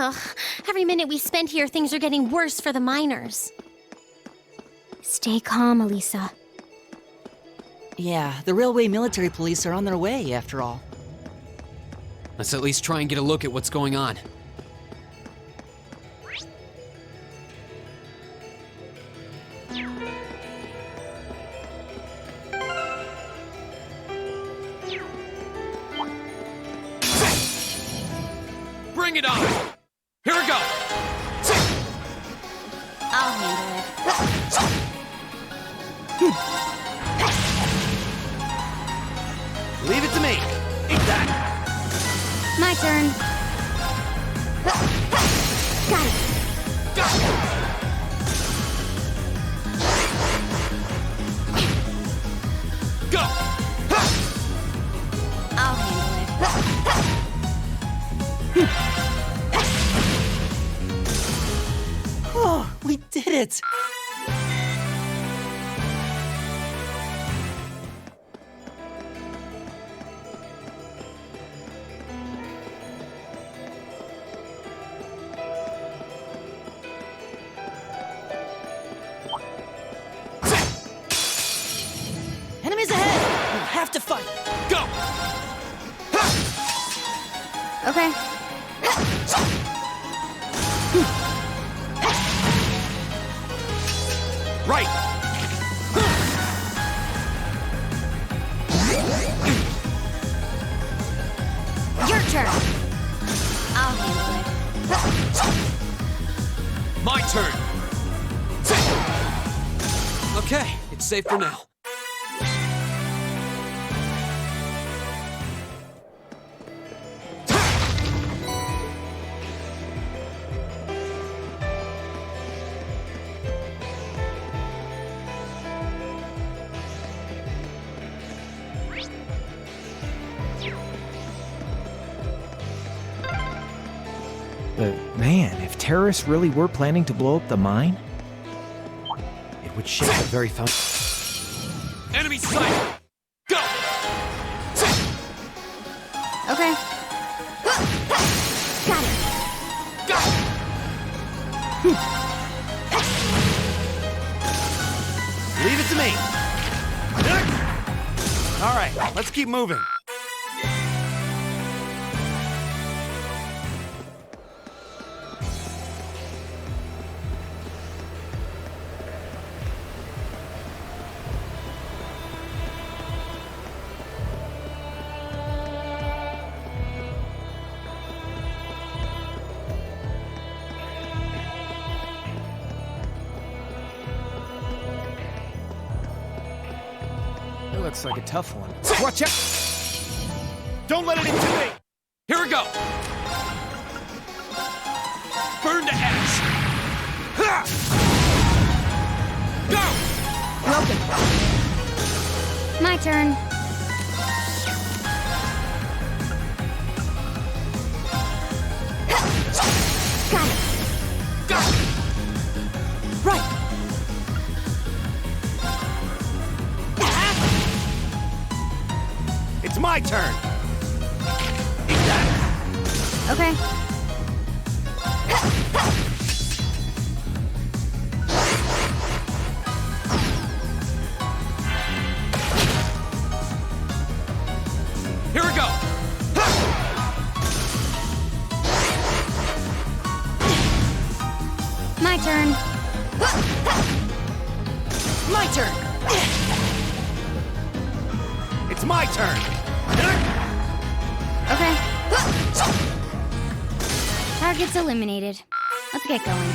Ugh, every minute we spend here, things are getting worse for the miners. Stay calm, Elisa. Yeah, the railway military police are on their way, after all. Let's at least try and get a look at what's going on. Bring it on! Here we go! I'll handle it. Leave it to me! Eat that! My turn. Got it. Go! I'll handle it. Oh, we did it! Enemies ahead! We'll have to fight! Go! Okay. Right! Your turn. I'll handle it. My turn! Okay, it's safe for now. Man, if terrorists really were planning to blow up the mine, it would shake the very foundation. Enemy sight! Go! Okay. Got it. Go! Leave it to me. All right, let's keep moving. It looks like a tough one. Watch out! Don't let it intimidate. Here we go! Burn to ash! Ha! Go! Broken. My turn. Got it. Go! Right! It's my turn. Okay. Here we go! My turn. My turn! It's my turn. Okay. Target's eliminated. Let's get going.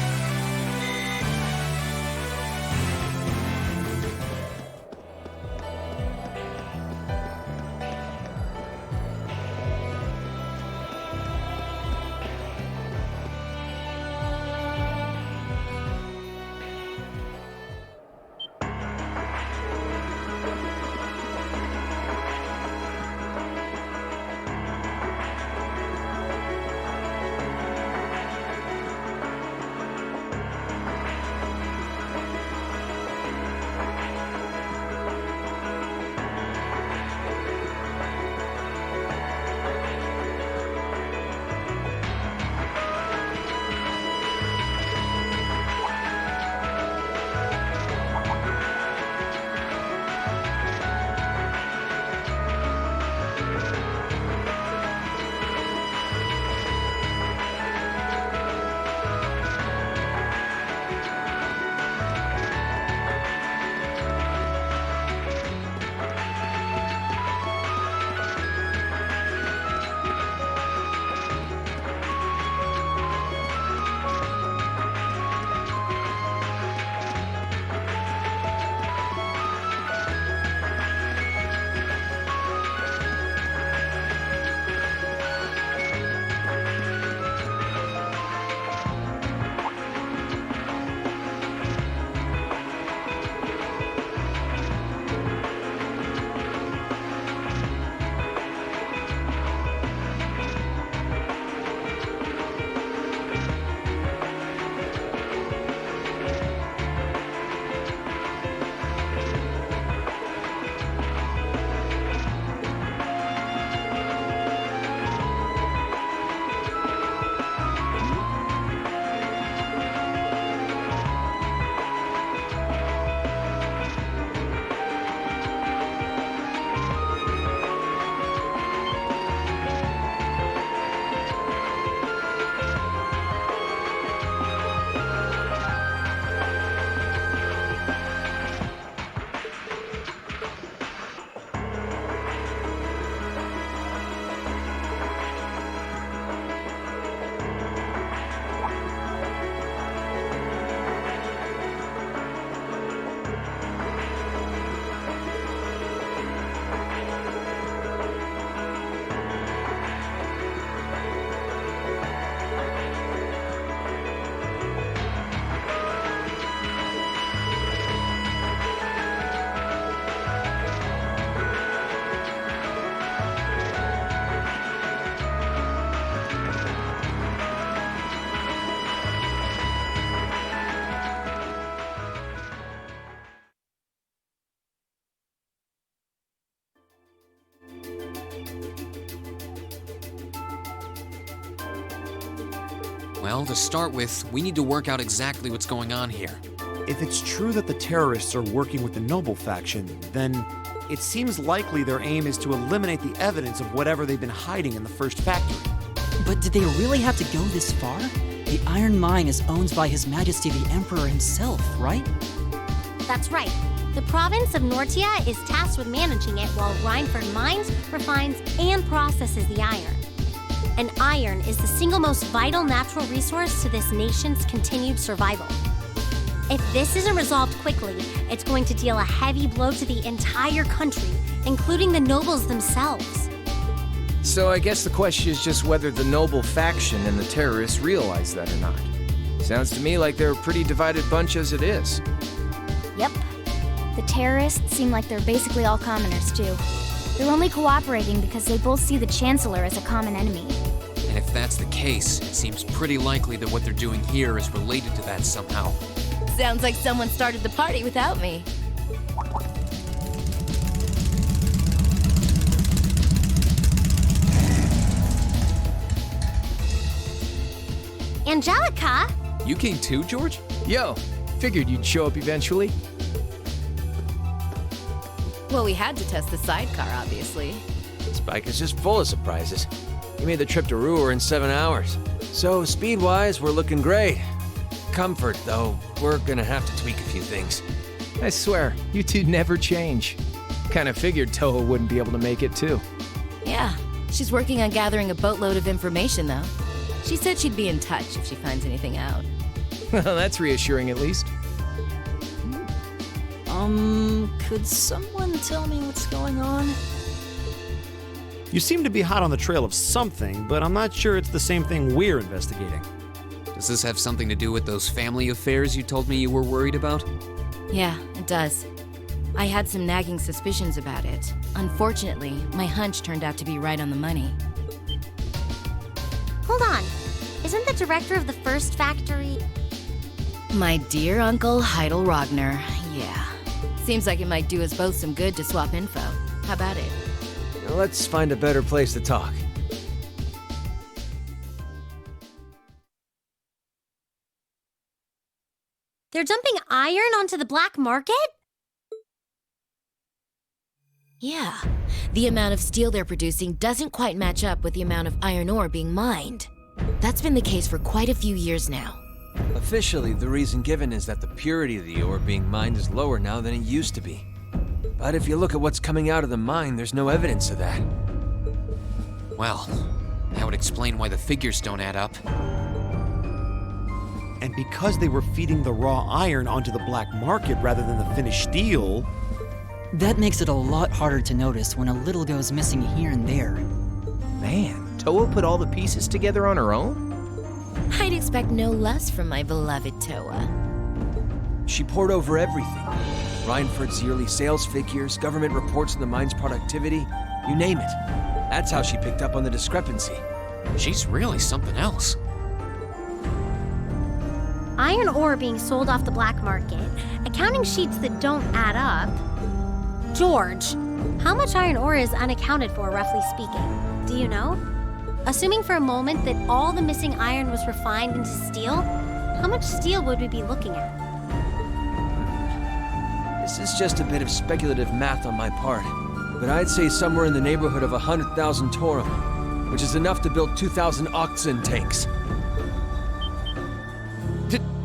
Well, to start with, we need to work out exactly what's going on here. If it's true that the terrorists are working with the Noble faction, then it seems likely their aim is to eliminate the evidence of whatever they've been hiding in the first factory. But did they really have to go this far? The Iron Mine is owned by His Majesty the Emperor himself, right? That's right. The province of Nortia is tasked with managing it while Rhineford mines, refines, and processes the iron. And iron is the single most vital natural resource to this nation's continued survival. If this isn't resolved quickly, it's going to deal a heavy blow to the entire country, including the nobles themselves. So I guess the question is just whether the Noble faction and the terrorists realize that or not. Sounds to me like they're a pretty divided bunch as it is. Yep. The terrorists seem like they're basically all commoners, too. They're only cooperating because they both see the Chancellor as a common enemy. And if that's the case, it seems pretty likely that what they're doing here is related to that somehow. Sounds like someone started the party without me. Angelica? You came too, George? Yo, figured you'd show up eventually. Well, we had to test the sidecar, obviously. Spike is just full of surprises. He made the trip to Ruhr in 7 hours. So, speed-wise, we're looking great. Comfort, though, we're gonna have to tweak a few things. I swear, you two never change. Kinda figured Toho wouldn't be able to make it too. Yeah, she's working on gathering a boatload of information, though. She said she'd be in touch if she finds anything out. Well, that's reassuring at least. Could someone tell me what's going on? You seem to be hot on the trail of something, but I'm not sure it's the same thing we're investigating. Does this have something to do with those family affairs you told me you were worried about? Yeah, it does. I had some nagging suspicions about it. Unfortunately, my hunch turned out to be right on the money. Hold on. Isn't the director of the first factory... My dear Uncle Heidel Rogner, yeah. Seems like it might do us both some good to swap info. How about it? Now, let's find a better place to talk. They're dumping iron onto the black market? Yeah. The amount of steel they're producing doesn't quite match up with the amount of iron ore being mined. That's been the case for quite a few years now. Officially, the reason given is that the purity of the ore being mined is lower now than it used to be. But if you look at what's coming out of the mine, there's no evidence of that. Well, that would explain why the figures don't add up. And because they were feeding the raw iron onto the black market rather than the finished steel... That makes it a lot harder to notice when a little goes missing here and there. Man, Toho put all the pieces together on her own? I'd expect no less from my beloved Toa. She poured over everything. Rhineford's yearly sales figures, government reports on the mine's productivity, you name it. That's how she picked up on the discrepancy. She's really something else. Iron ore being sold off the black market, accounting sheets that don't add up. George, how much iron ore is unaccounted for, roughly speaking? Do you know? Assuming for a moment that all the missing iron was refined into steel, how much steel would we be looking at? This is just a bit of speculative math on my part, but I'd say somewhere in the neighborhood of 100,000 Torum, which is enough to build 2,000 oxen tanks.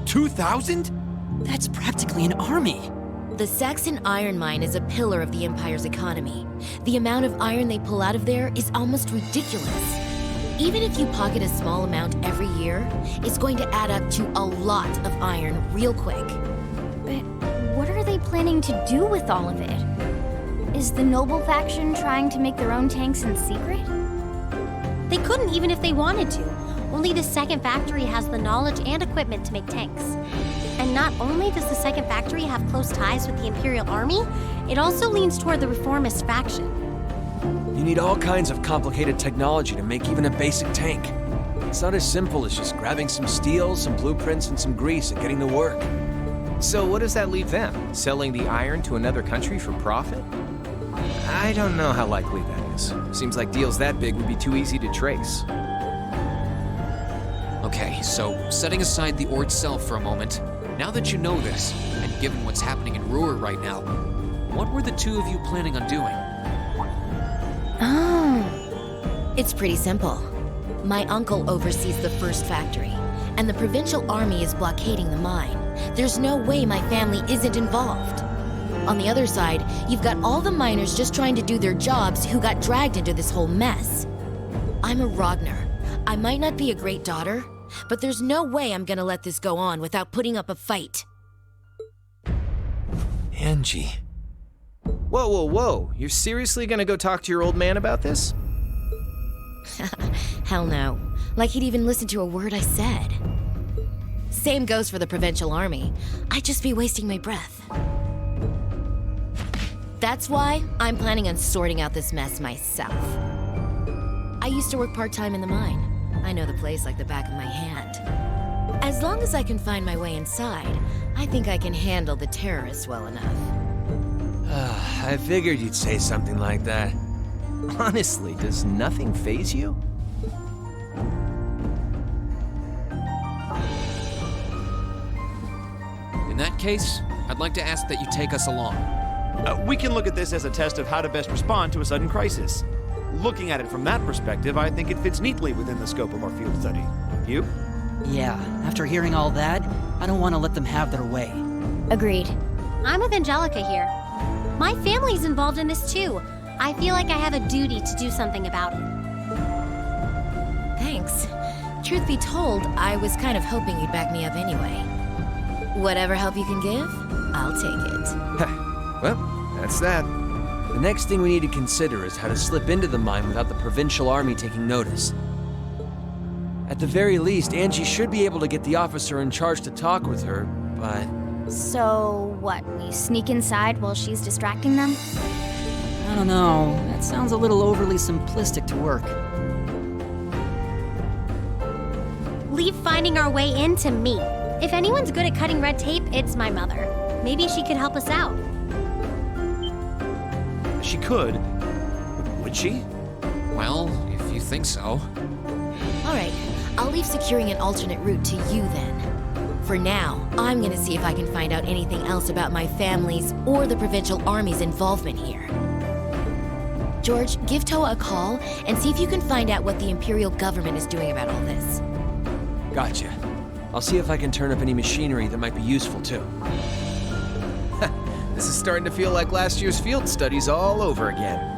2,000? That's practically an army. The Saxon iron mine is a pillar of the Empire's economy. The amount of iron they pull out of there is almost ridiculous. Even if you pocket a small amount every year, it's going to add up to a lot of iron real quick. But what are they planning to do with all of it? Is the Noble faction trying to make their own tanks in secret? They couldn't even if they wanted to. Only the second factory has the knowledge and equipment to make tanks. And not only does the second factory have close ties with the Imperial Army, it also leans toward the reformist faction. You need all kinds of complicated technology to make even a basic tank. It's not as simple as just grabbing some steel, some blueprints, and some grease and getting to work. So what does that leave them? Selling the iron to another country for profit? I don't know how likely that is. Seems like deals that big would be too easy to trace. Okay, so setting aside the ore itself for a moment, now that you know this, and given what's happening in Ruhr right now, what were the two of you planning on doing? Oh. It's pretty simple. My uncle oversees the first factory, and the provincial army is blockading the mine. There's no way my family isn't involved. On the other side, you've got all the miners just trying to do their jobs who got dragged into this whole mess. I'm a Ragnar. I might not be a great daughter, but there's no way I'm gonna let this go on without putting up a fight. Angie. Whoa, whoa, whoa. You're seriously gonna go talk to your old man about this? Hell no. Like he'd even listen to a word I said. Same goes for the provincial army. I'd just be wasting my breath. That's why I'm planning on sorting out this mess myself. I used to work part-time in the mine. I know the place like the back of my hand. As long as I can find my way inside, I think I can handle the terrorists well enough. I figured you'd say something like that. Honestly, does nothing faze you? In that case, I'd like to ask that you take us along. We can look at this as a test of how to best respond to a sudden crisis. Looking at it from that perspective, I think it fits neatly within the scope of our field study. You? Yeah, after hearing all that, I don't want to let them have their way. Agreed. I'm with Angelica here. My family's involved in this too. I feel like I have a duty to do something about it. Thanks. Truth be told, I was kind of hoping you'd back me up anyway. Whatever help you can give, I'll take it. Well, that's that. The next thing we need to consider is how to slip into the mine without the provincial army taking notice. At the very least, Angie should be able to get the officer in charge to talk with her, but... So, what, we sneak inside while she's distracting them? I don't know. That sounds a little overly simplistic to work. Leave finding our way in to me. If anyone's good at cutting red tape, it's my mother. Maybe she could help us out. She could. Would she? Well, if you think so. Alright, I'll leave securing an alternate route to you then. For now, I'm gonna see if I can find out anything else about my family's or the provincial army's involvement here. George, give Toa a call and see if you can find out what the Imperial government is doing about all this. Gotcha. I'll see if I can turn up any machinery that might be useful too. This is starting to feel like last year's field studies all over again.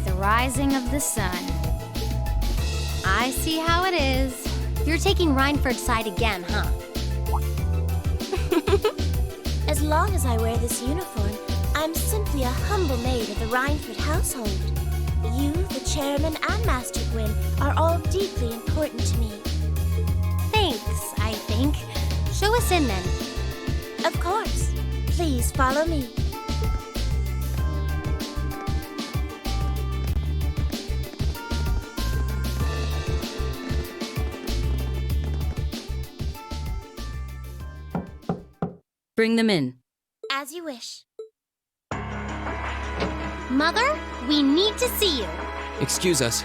the rising of the sun. I see how it is. You're taking Rhineford's side again, huh? As long as I wear this uniform, I'm simply a humble maid of the Rhineford household. You, the chairman, and Master Gwyn are all deeply important to me. Thanks, I think. Show us in then. Of course. Please follow me. Bring them in. As you wish. Mother, we need to see you. Excuse us.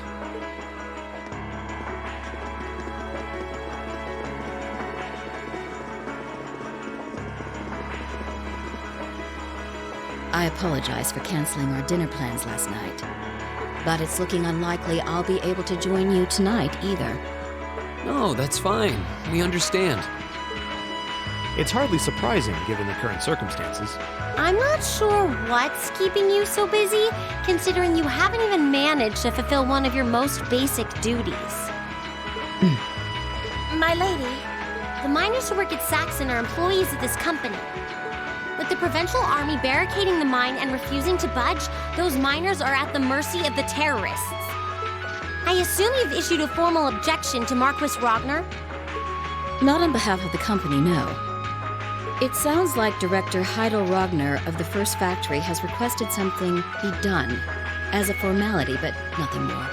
I apologize for canceling our dinner plans last night. But it's looking unlikely I'll be able to join you tonight either. No, that's fine. We understand. It's hardly surprising given the current circumstances. I'm not sure what's keeping you so busy, considering you haven't even managed to fulfill one of your most basic duties. My lady. The miners who work at Saxon are employees of this company. With the Provincial Army barricading the mine and refusing to budge, those miners are at the mercy of the terrorists. I assume you've issued a formal objection to Marquis Ragnar? Not on behalf of the company, no. It sounds like Director Heidel Ragnar of the First Factory has requested something be done as a formality, but nothing more.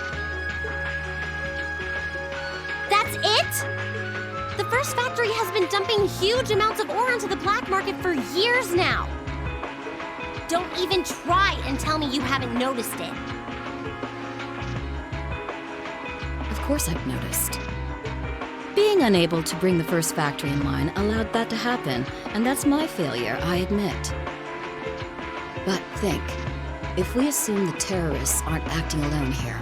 That's it? The First Factory has been dumping huge amounts of ore onto the black market for years now. Don't even try and tell me you haven't noticed it. Of course I've noticed. Being unable to bring the First Factory in line allowed that to happen, and that's my failure, I admit. But think, if we assume the terrorists aren't acting alone here,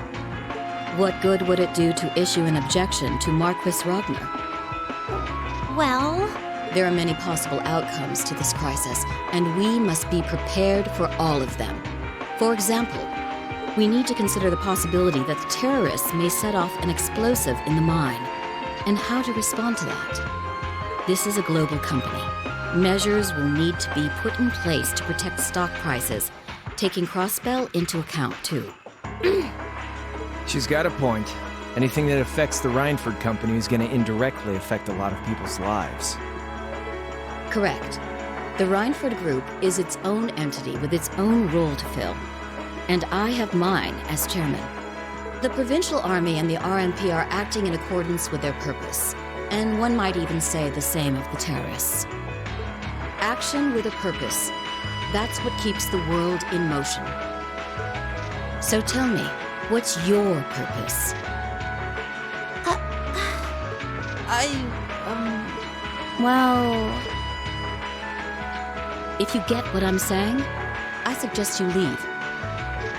what good would it do to issue an objection to Marquis Ragnar? Well, there are many possible outcomes to this crisis, and we must be prepared for all of them. For example, we need to consider the possibility that the terrorists may set off an explosive in the mine, and how to respond to that. This is a global company. Measures will need to be put in place to protect stock prices, taking Crossbell into account, too. She's got a point. Anything that affects the Rhineford company is going to indirectly affect a lot of people's lives. Correct. The Rhineford Group is its own entity with its own role to fill. And I have mine as chairman. The Provincial Army and the RMP are acting in accordance with their purpose, and one might even say the same of the terrorists. Action with a purpose, that's what keeps the world in motion. So tell me, what's your purpose? Well, if you get what I'm saying, I suggest you leave.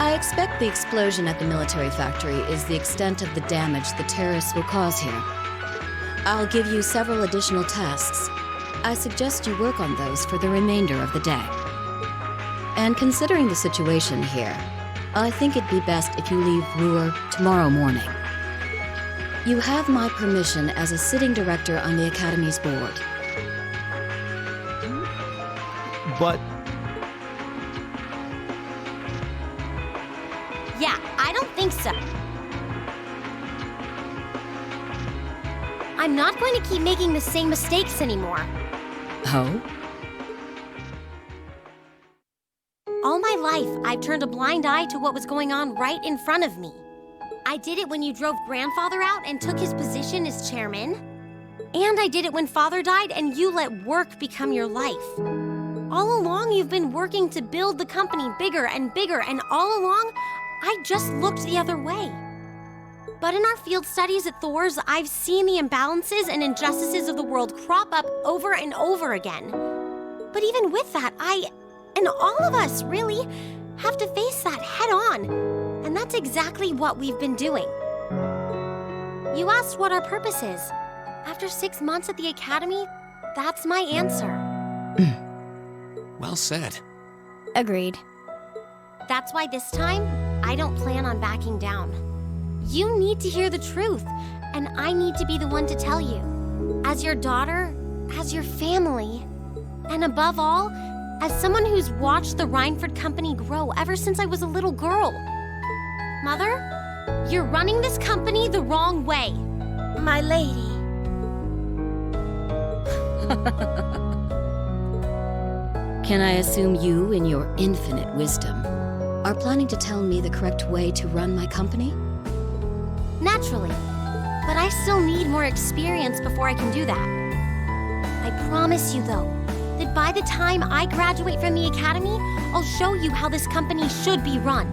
I expect the explosion at the military factory is the extent of the damage the terrorists will cause here. I'll give you several additional tasks. I suggest you work on those for the remainder of the day. And considering the situation here, I think it'd be best if you leave Ruhr tomorrow morning. You have my permission as a sitting director on the Academy's board. But Yeah, I don't think so. I'm not going to keep making the same mistakes anymore. Oh? All my life, I've turned a blind eye to what was going on right in front of me. I did it when you drove Grandfather out and took his position as chairman. And I did it when Father died and you let work become your life. All along, you've been working to build the company bigger and bigger, and all along, I just looked the other way. But in our field studies at Thor's, I've seen the imbalances and injustices of the world crop up over and over again. But even with that, I, and all of us really, have to face that head on. And that's exactly what we've been doing. You asked what our purpose is. After 6 months at the Academy, that's my answer. Well said. agreed. That's why this time, I don't plan on backing down. You need to hear the truth, and I need to be the one to tell you. As your daughter, as your family, and above all, as someone who's watched the Rhineford Company grow ever since I was a little girl. Mother, you're running this company the wrong way. My lady. Can I assume you, in your infinite wisdom, are planning to tell me the correct way to run my company? Naturally. But I still need more experience before I can do that. I promise you, though, that by the time I graduate from the academy, I'll show you how this company should be run.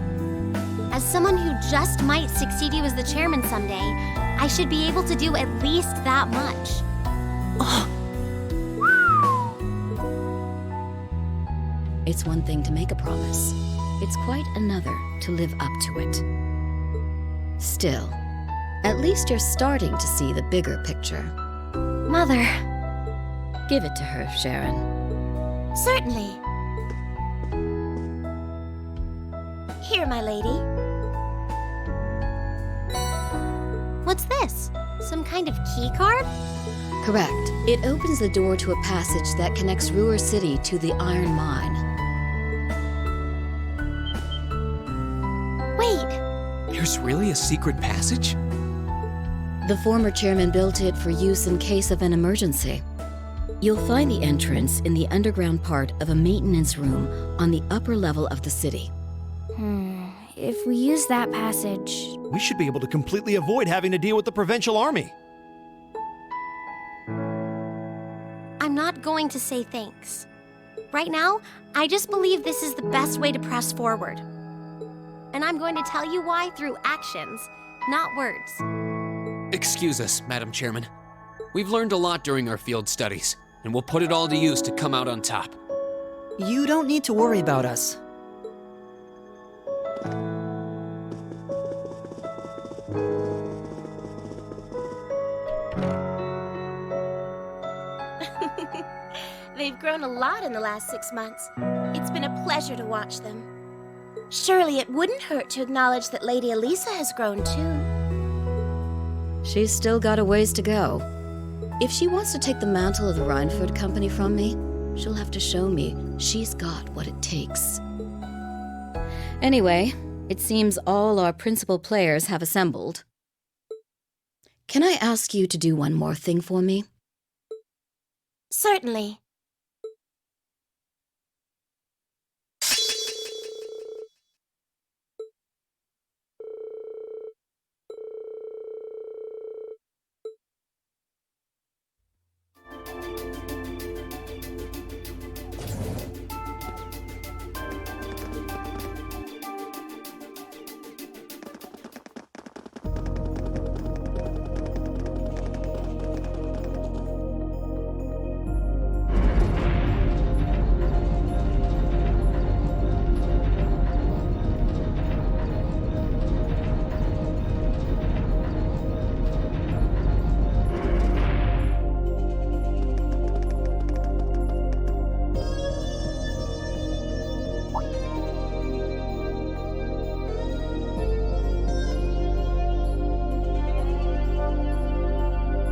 As someone who just might succeed you as the chairman someday, I should be able to do at least that much. It's one thing to make a promise. It's quite another to live up to it. Still, at least you're starting to see the bigger picture. Mother. Give it to her, Sharon. Certainly. Here, my lady. What's this? Some kind of key card? Correct. It opens the door to a passage that connects Ruhr City to the Iron Mine. Wait! There's really a secret passage? The former chairman built it for use in case of an emergency. You'll find the entrance in the underground part of a maintenance room on the upper level of the city. If we use that passage... We should be able to completely avoid having to deal with the Provincial Army. I'm not going to say thanks. Right now, I just believe this is the best way to press forward. And I'm going to tell you why through actions, not words. Excuse us, Madam Chairman. We've learned a lot during our field studies, and we'll put it all to use to come out on top. You don't need to worry about us. They've grown a lot in the last 6 months. It's been a pleasure to watch them. Surely it wouldn't hurt to acknowledge that Lady Elisa has grown too. She's still got a ways to go. If she wants to take the mantle of the Rhineford Company from me, she'll have to show me she's got what it takes. Anyway, it seems all our principal players have assembled. Can I ask you to do one more thing for me? Certainly.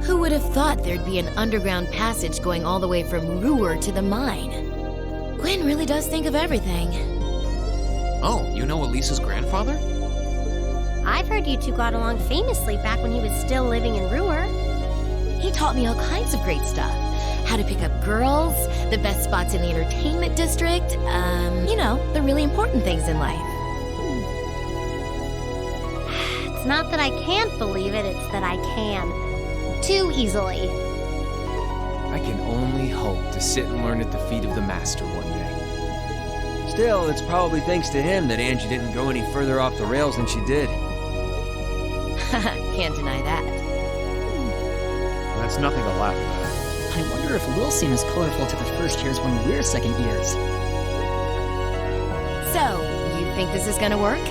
Who would have thought there'd be an underground passage going all the way from Ruhr to the mine? Gwen really does think of everything. Oh, you know Elisa's grandfather? I've heard you two got along famously back when he was still living in Ruhr. He taught me all kinds of great stuff. How to pick up girls, the best spots in the entertainment district, you know, the really important things in life. It's not that I can't believe it, it's that I can. Too easily. I can only hope to sit and learn at the feet of the Master one day. Still, it's probably thanks to him that Angie didn't go any further off the rails than she did. Can't deny that. That's nothing to laugh at. I wonder if we'll seem as colorful to the first years when we're second years. So, you think this is gonna work?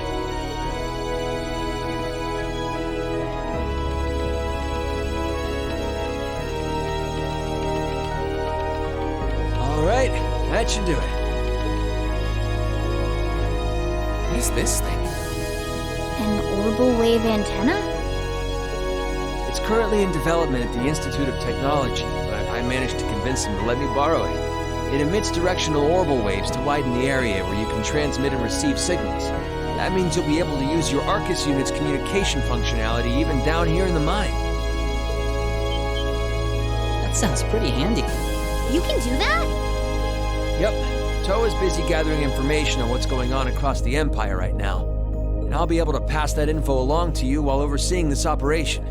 All right, that should do it. What is this thing? Orbital wave antenna? It's currently in development at the Institute of Technology, but I managed to convince them to let me borrow it. It emits directional orbital waves to widen the area where you can transmit and receive signals. That means you'll be able to use your Arcus unit's communication functionality even down here in the mine. That sounds pretty handy. You can do that? Yep. Toa's busy gathering information on what's going on across the Empire right now. And I'll be able to pass that info along to you while overseeing this operation.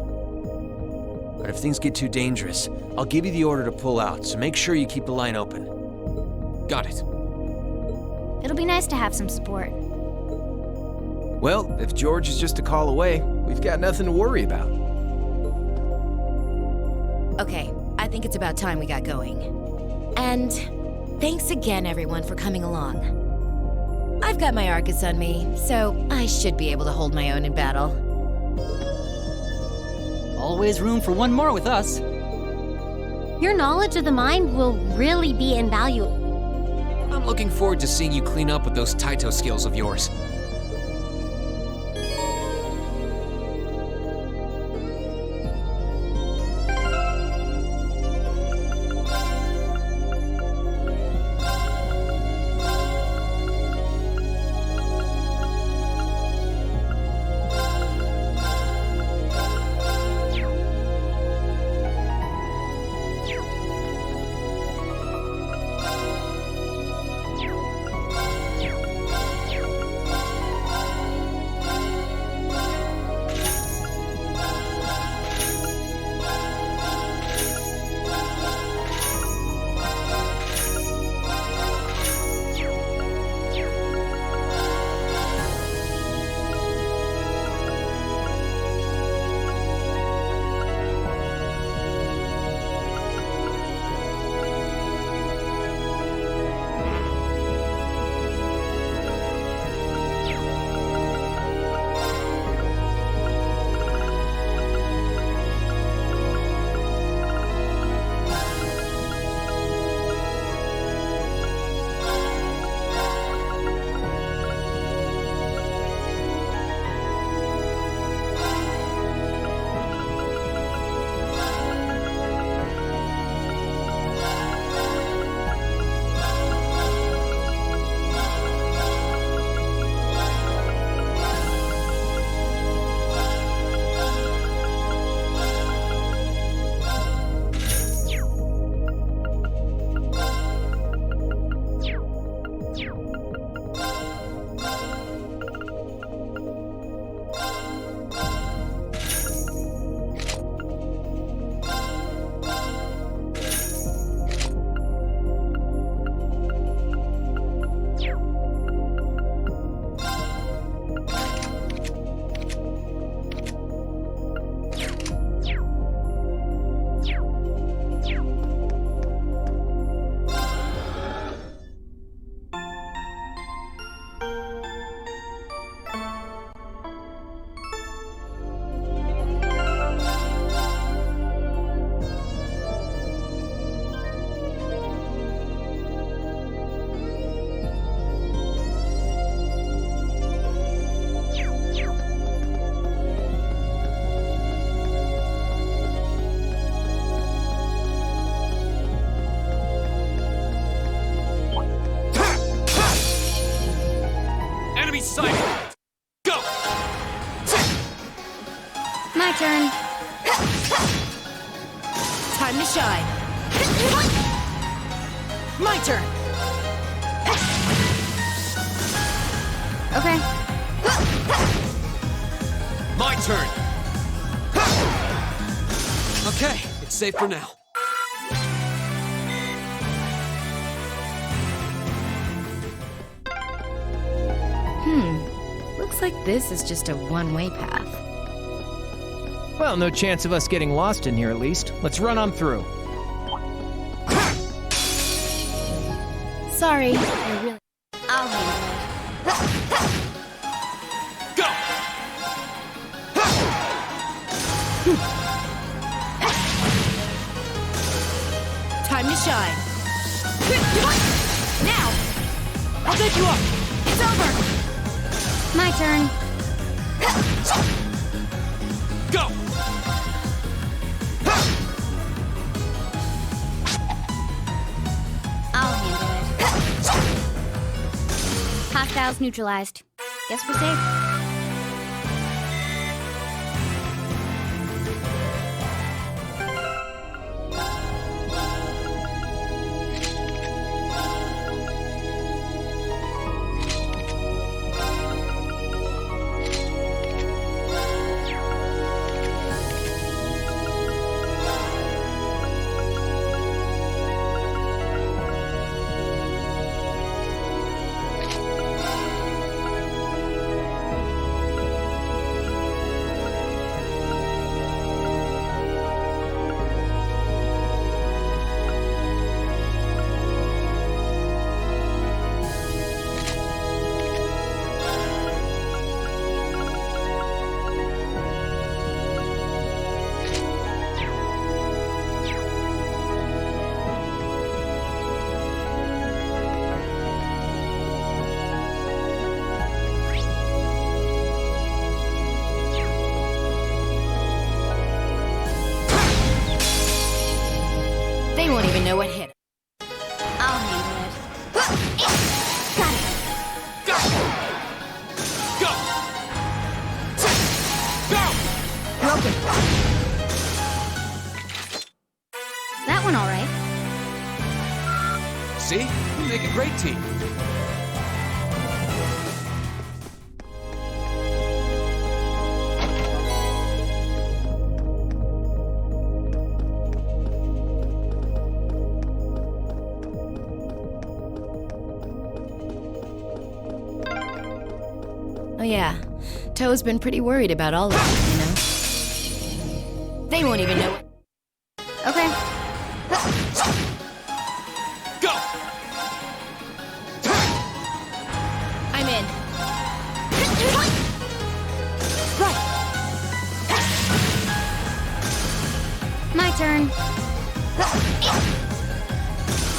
But if things get too dangerous, I'll give you the order to pull out, so make sure you keep the line open. Got it. It'll be nice to have some support. Well, if George is just a call away, we've got nothing to worry about. Okay, I think it's about time we got going. And thanks again, everyone, for coming along. I've got my Arcus on me, so I should be able to hold my own in battle. Always room for one more with us. Your knowledge of the mine will really be invaluable. I'm looking forward to seeing you clean up with those Taito skills of yours. My turn. Time to shine. My turn. Okay. My turn. Okay, it's safe for now. Looks like this is just a one-way path. Well, no chance of us getting lost in here at least. Let's run on through. Sorry, I really... I'll handle it. Go! Time to shine. Now! I'll take you up! It's over! My turn. Go! I'll handle it. Hostiles neutralized. Guess we're safe. They won't even know what hit it. I'll handle it. Got it. Go! Go! Go! Broken. That one all right. See? We make a great team. Oh yeah, Toe's been pretty worried about all of it, you know? They won't even know what... Okay. Go! I'm in. My turn.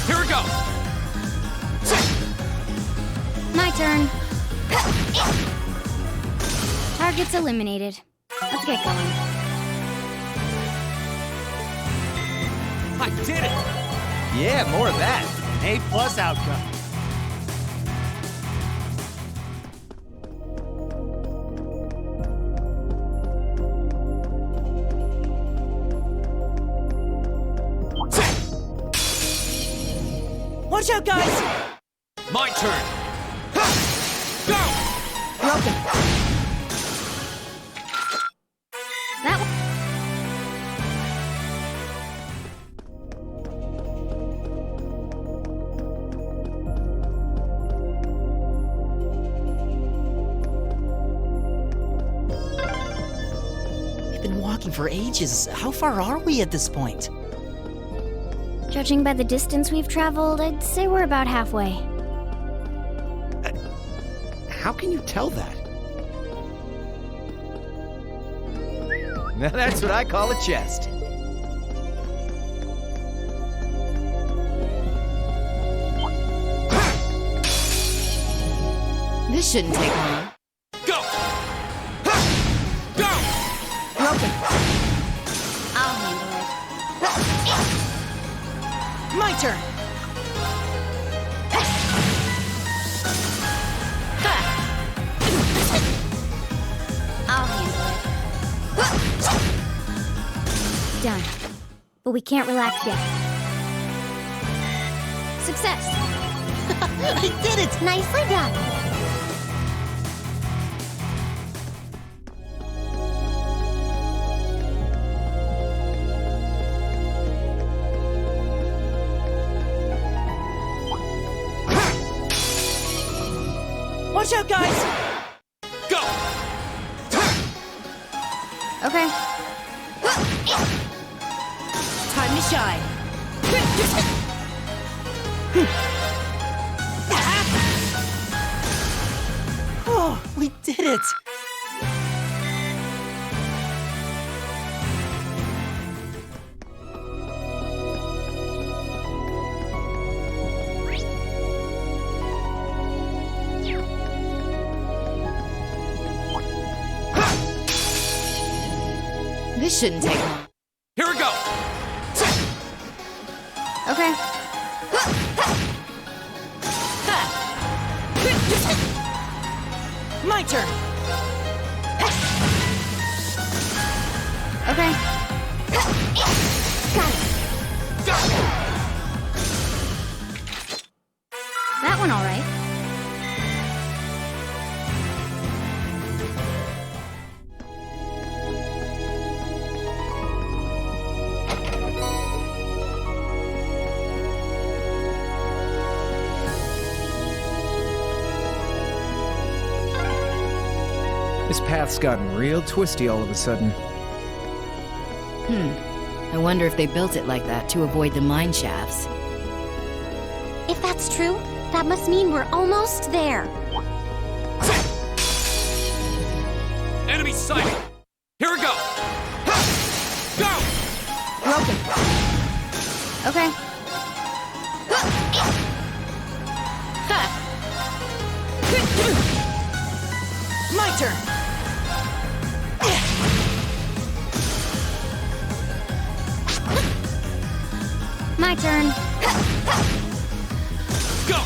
Here we go! My turn. Targets eliminated. Let's get going. I did it! Yeah, more of that. A+ outcome. Watch out, guys! My turn! Go! Broken. That one. We've been walking for ages. How far are we at this point? Judging by the distance we've traveled, I'd say we're about halfway. How can you tell that? Now that's what I call a chest. This shouldn't take long. Go! Go! Broken. I'll handle it. My turn! I'll handle it. Done. But we can't relax yet. Success! I did it! Nicely done! Watch out, guys! Go! Okay. Time to shine. Oh, we did it! This shouldn't take long. Here we go! Okay. My turn! Okay. Got it. That one all right. This path's gotten real twisty all of a sudden. I wonder if they built it like that to avoid the mine shafts. If that's true, that must mean we're almost there. Enemy sighted! Here we go! Go! Broken. Okay. My turn! My turn. Go!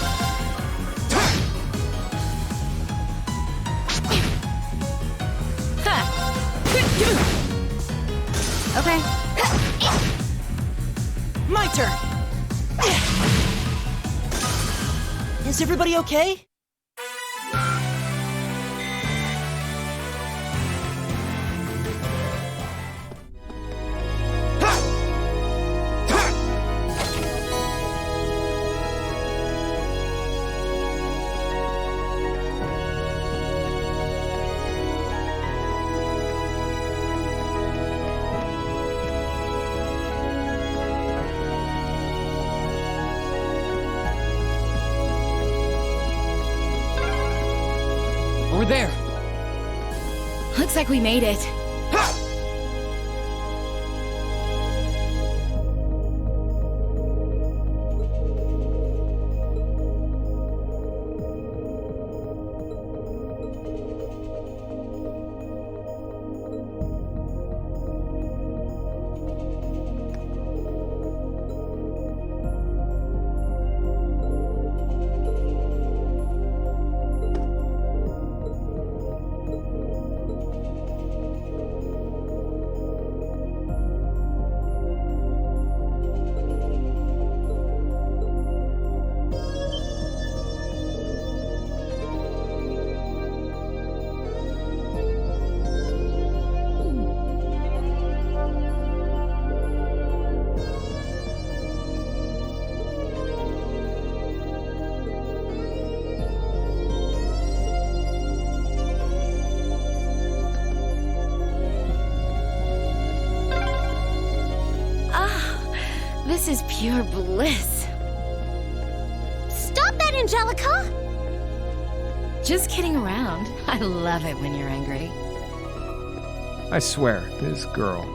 Okay. My turn! Is everybody okay? We're there! Looks like we made it. This is pure bliss. Stop that, Angelica! Just kidding around. I love it when you're angry. I swear, this girl.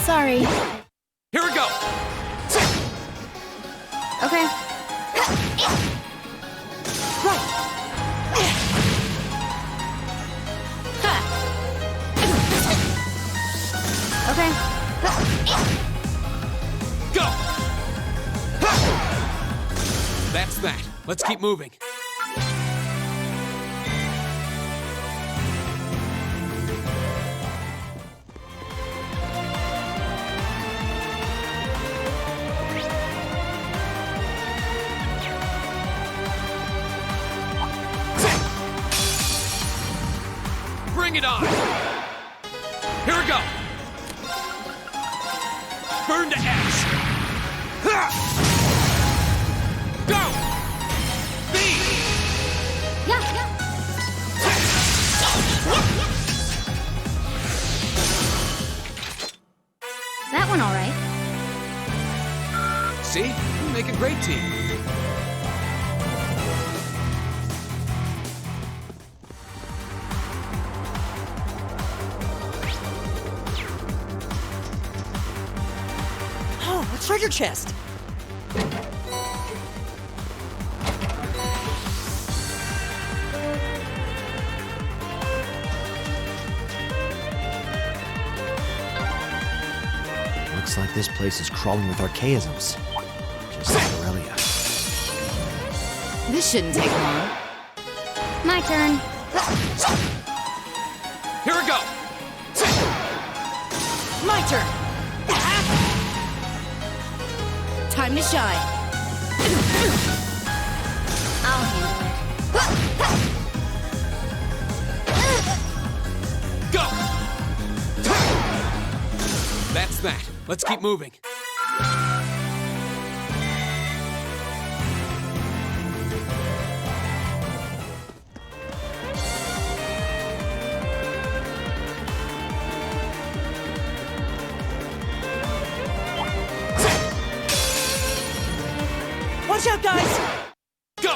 Sorry. Here we go! Okay. Okay. Go! That's that. Let's keep moving. Bring it on! Here we go! Burn to ash! Ha! Go! B! Yeah. That one all right. See? We make a great team. Oh, a treasure chest! Looks like this place is crawling with archaisms. Just like Aurelia. This shouldn't take long. My turn. Here we go! My turn. Time to shine. I'll handle it. Go! That's that. Let's keep moving. Watch out, guys! Go!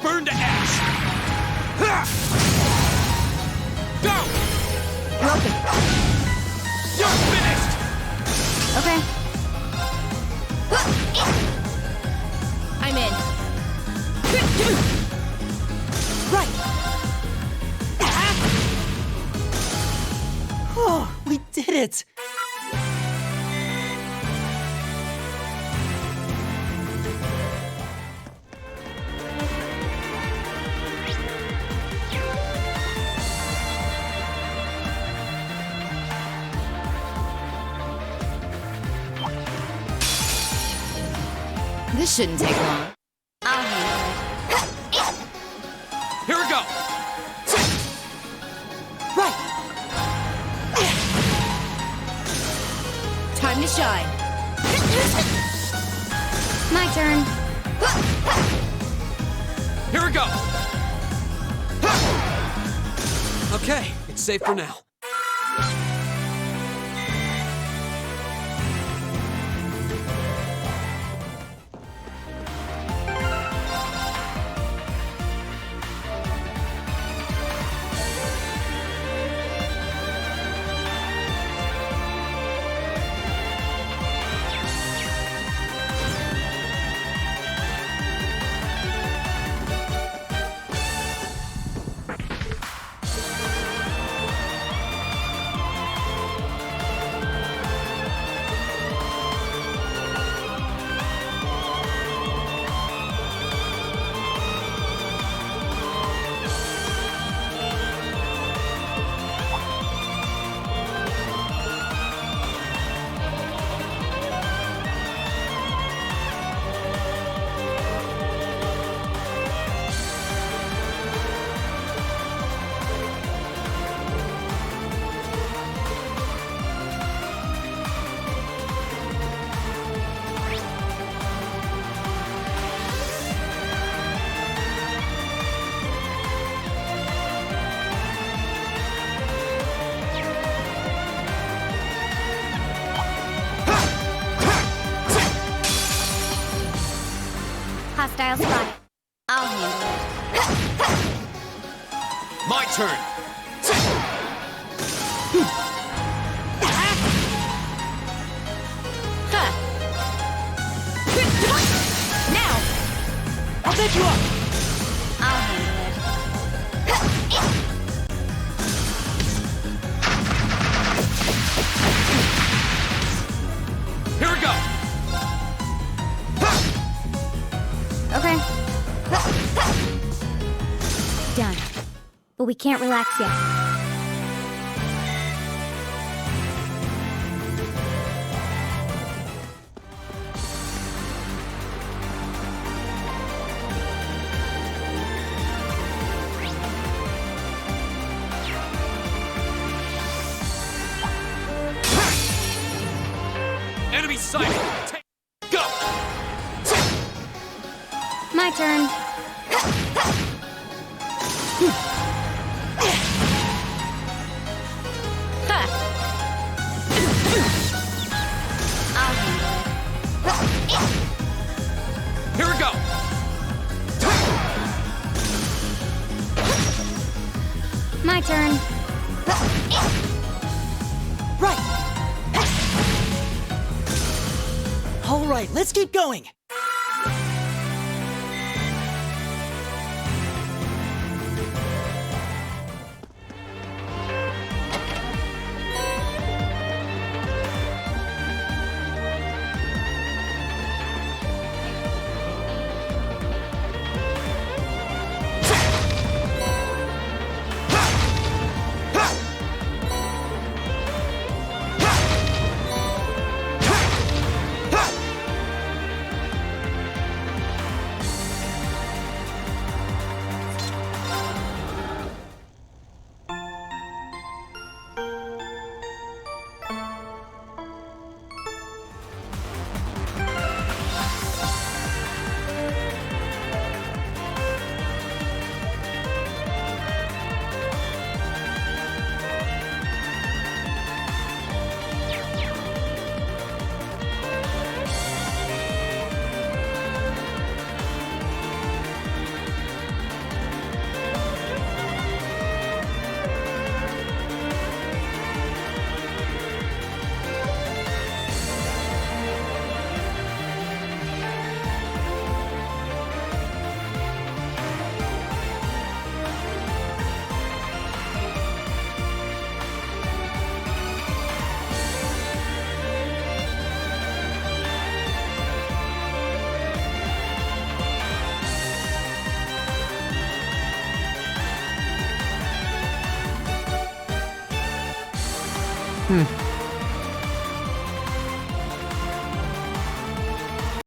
Burn to ash! Ha! Go! Broken. You're finished! Okay. I'm in. Right! Oh, we did it! This shouldn't take long. I'll handle it. Here we go! Right! Time to shine. My turn. Here we go! Okay, it's safe for now. Hostile spot. I'll handle it. My turn! set you up! I'll handle it. Here we go! Okay. Done. But we can't relax yet. Enemy sighted! Go! My turn. Ha! I'll handle it. Here we go! My turn. Right! Alright, let's keep going!